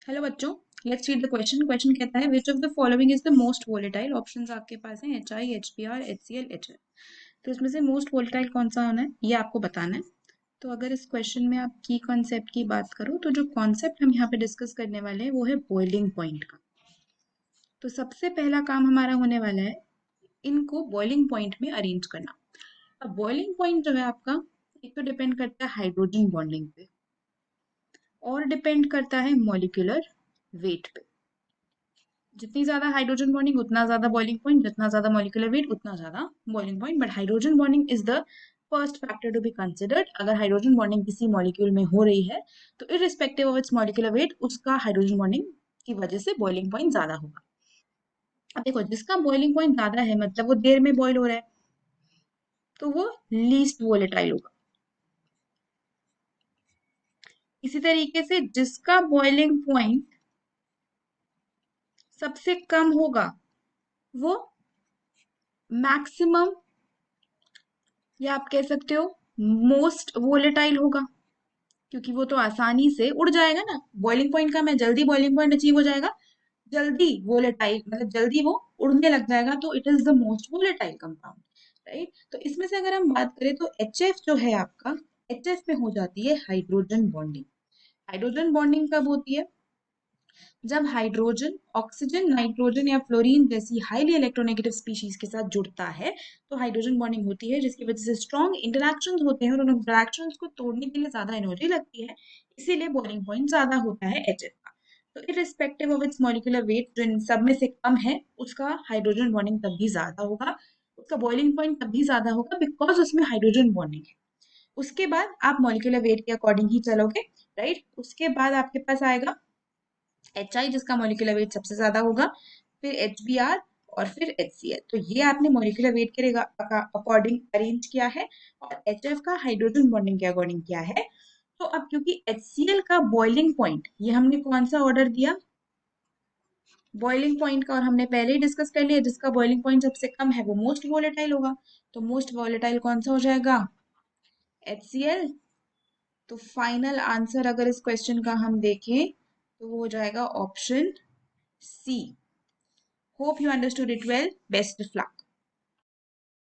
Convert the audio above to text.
Hello बच्चों, let's read the question. Question कहता है which of the following is the most volatile. Options आपके पास हैं HI, HBr, HCl, HF। तो इसमें से मोस्ट वोलेटाइल कौन सा होना है ये आपको बताना है। तो अगर इस क्वेश्चन में आप की कॉन्सेप्ट की बात करो तो जो कॉन्सेप्ट हम यहाँ पे डिस्कस करने वाले हैं वो है बॉइलिंग पॉइंट का। तो सबसे पहला काम हमारा होने वाला है इनको बॉइलिंग पॉइंट में अरेंज करना। अब बॉइलिंग पॉइंट जो है आपका, एक तो डिपेंड करता है हाइड्रोजन बॉन्डिंग पे और डिपेंड करता है मॉलिक्यूलर वेट पे। जितनी ज्यादा हाइड्रोजन बॉन्डिंग उतना ज्यादा बॉइलिंग पॉइंट, जितना ज्यादा मॉलिक्यूलर वेट उतना ज्यादा boiling point. But hydrogen bonding is the first factor to be considered. अगर हाइड्रोजन बॉन्डिंग किसी मॉलिक्यूल में हो रही है तो irrespective of its molecular weight उसका हाइड्रोजन बॉन्डिंग की वजह से बॉइलिंग पॉइंट ज्यादा होगा। अब देखो, जिसका बॉइलिंग पॉइंट ज्यादा है मतलब वो देर में बॉइल हो रहा है तो वो लीस्ट वोलेटाइल होगा। इसी तरीके से जिसका बॉइलिंग पॉइंट सबसे कम होगा वो मैक्सिमम, या आप कह सकते हो मोस्ट वोलेटाइल होगा, क्योंकि वो तो आसानी से उड़ जाएगा ना। बॉइलिंग पॉइंट का मैं जल्दी बॉइलिंग पॉइंट अचीव हो जाएगा, जल्दी वोलेटाइल मतलब जल्दी वो उड़ने लग जाएगा, तो it is the most volatile compound. Right, तो इसमें से अगर हम बात करें तो HF जो है आपका, HF में हो जाती है हाइड्रोजन बॉन्डिंग। हाइड्रोजन बॉन्डिंग कब होती है? जब हाइड्रोजन ऑक्सीजन, नाइट्रोजन या फ्लोरीन जैसी हाईली इलेक्ट्रोनेगेटिव स्पीशीज के साथ जुड़ता है तो हाइड्रोजन बॉन्डिंग होती है, जिसकी वजह से स्ट्रॉन्ग इंटरैक्शंस होते हैं और उन इंटरैक्शंस को तोड़ने के लिए ज्यादा एनर्जी लगती है। इसीलिए बॉइलिंग पॉइंट ज्यादा होता है HF का। तो irrespective of its molecular wait, जो इन सब में से कम है उसका हाइड्रोजन बॉन्डिंग तब भी ज्यादा होगा, उसका बॉइलिंग पॉइंट तब भी ज्यादा होगा बिकॉज उसमें हाइड्रोजन बॉन्डिंग है। उसके बाद आप मॉलिक्यूलर वेट के अकॉर्डिंग ही चलोगे। राइट, उसके बाद आपके पास आएगा HI जिसका मॉलिक्यूलर वेट सबसे ज्यादा होगा, फिर HBr और फिर HCl। तो ये आपने मॉलिक्यूलर वेट के अकॉर्डिंग अरेंज किया है और HF का हाइड्रोजन बॉन्डिंग के अकॉर्डिंग किया है। तो अब क्योंकि HCl का बॉइलिंग पॉइंट, ये हमने कौन सा ऑर्डर दिया बॉइलिंग पॉइंट का, और हमने पहले ही डिस्कस कर लिया जिसका बॉइलिंग पॉइंट सबसे कम है वो मोस्ट वोलेटाइल होगा। तो मोस्ट वोलेटाइल कौन सा हो जाएगा? HCl। तो फाइनल आंसर अगर इस क्वेश्चन का हम देखें तो वो हो जाएगा option C। Hope you understood it well. Best of luck.